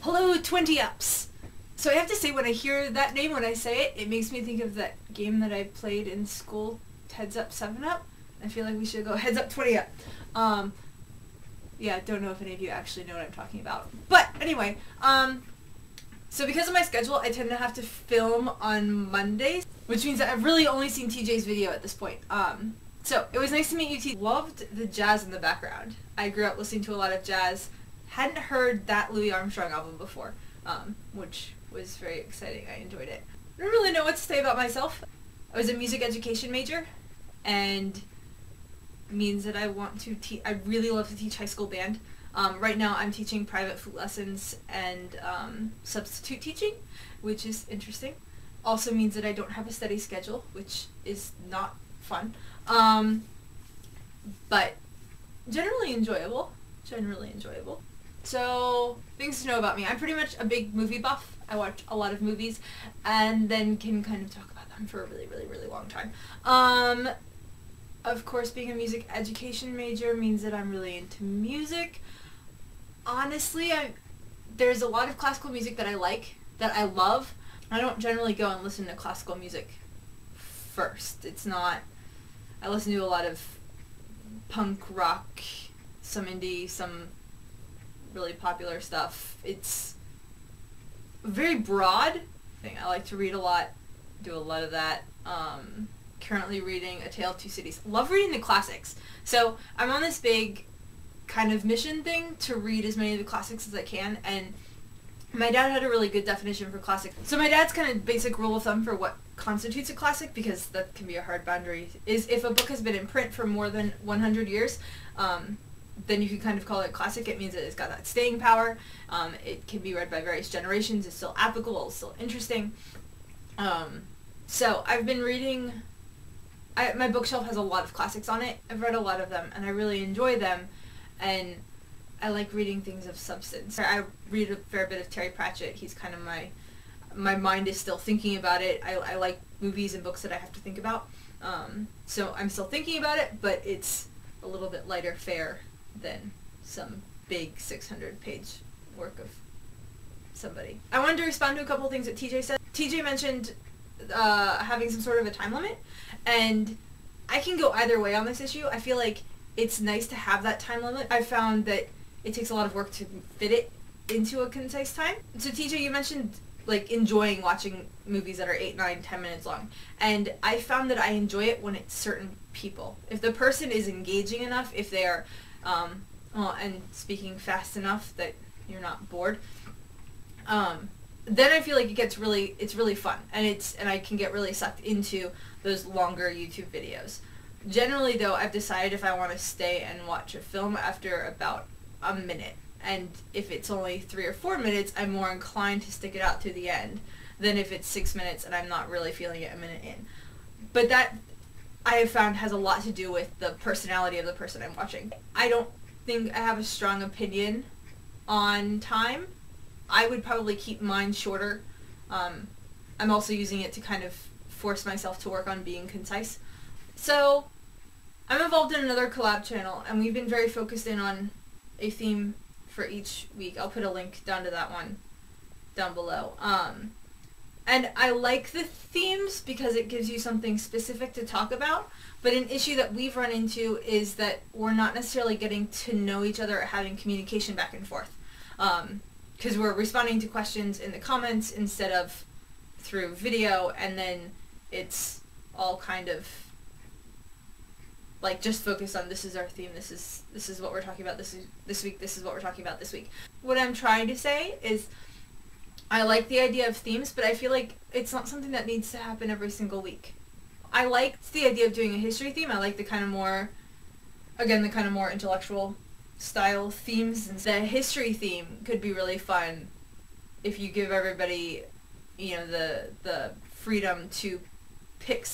Hello, 20 Ups! So I have to say, when I hear that name, when I say it, it makes me think of that game that I played in school, Heads Up 7 Up. I feel like we should go Heads Up 20 Up. Yeah, don't know if any of you actually know what I'm talking about. But anyway, so because of my schedule, I tend to have to film on Mondays, which means that I've really only seen TJ's video at this point. So it was nice to meet you, T. Loved the jazz in the background. I grew up listening to a lot of jazz. Hadn't heard that Louis Armstrong album before, which was very exciting. I enjoyed it. I don't really know what to say about myself. I was a music education major, and means that I want to teach. I really love to teach high school band. Right now I'm teaching private flute lessons and substitute teaching, which is interesting. Also means that I don't have a steady schedule, which is not fun. But generally enjoyable. So, things to know about me. I'm pretty much a big movie buff. I watch a lot of movies and then can kind of talk about them for a really, really, really long time. Of course, being a music education major means that I'm really into music. Honestly, there's a lot of classical music that I like, that I love. I don't generally go and listen to classical music first. It's not... I listen to a lot of punk rock, some indie, some really popular stuff. It's very broad thing. I like to read a lot, do a lot of that. Currently reading A Tale of Two Cities. Love reading the classics. So I'm on this big kind of mission thing to read as many of the classics as I can, and my dad had a really good definition for classic. So my dad's kind of basic rule of thumb for what constitutes a classic, because that can be a hard boundary, is if a book has been in print for more than 100 years, then you can kind of call it a classic. It means that it's got that staying power. It can be read by various generations. It's still applicable. It's still interesting. So I've been reading... my bookshelf has a lot of classics on it. I've read a lot of them, and I really enjoy them, and I like reading things of substance. I read a fair bit of Terry Pratchett. He's kind of my mind is still thinking about it. I like movies and books that I have to think about. So I'm still thinking about it, but it's a little bit lighter fare than some big 600-page work of somebody. I wanted to respond to a couple things that TJ said. TJ mentioned having some sort of a time limit, and I can go either way on this issue. I feel like it's nice to have that time limit. I found that it takes a lot of work to fit it into a concise time. So TJ, you mentioned like enjoying watching movies that are 8, 9, 10 minutes long, and I found that I enjoy it when it's certain people. If the person is engaging enough, if they are and speaking fast enough that you're not bored, then I feel like it's really fun, and I can get really sucked into those longer YouTube videos. Generally though, I've decided if I want to stay and watch a film after about a minute, and if it's only 3 or 4 minutes, I'm more inclined to stick it out to the end than if it's 6 minutes and I'm not really feeling it a minute in. But that, I have found, has a lot to do with the personality of the person I'm watching. I don't think I have a strong opinion on time. I would probably keep mine shorter. I'm also using it to kind of force myself to work on being concise. So I'm involved in another collab channel, and we've been very focused in on a theme for each week. I'll put a link down to that one down below. And I like the themes because it gives you something specific to talk about, but an issue that we've run into is that we're not necessarily getting to know each other or having communication back and forth. Because we're responding to questions in the comments instead of through video, and then it's all kind of like just focus on this is our theme, this is what we're talking about this week, this is what we're talking about this week. What I'm trying to say is I like the idea of themes, but I feel like it's not something that needs to happen every single week. I liked the idea of doing a history theme. I like the kind of more, again, the kind of more intellectual style themes. And the history theme could be really fun if you give everybody, you know, the freedom to pick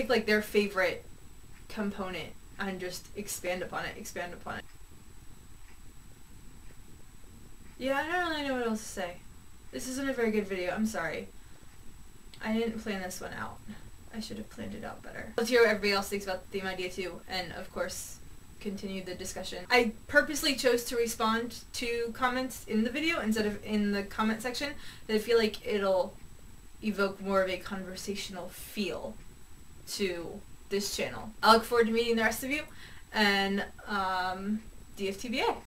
like their favorite component and just expand upon it. Yeah, I don't really know what else to say. This isn't a very good video, I'm sorry. I didn't plan this one out. I should have planned it out better. Let's hear what everybody else thinks about the theme idea too, and of course, continue the discussion. I purposely chose to respond to comments in the video instead of in the comment section, because I feel like it'll evoke more of a conversational feel to this channel. I look forward to meeting the rest of you, and DFTBA.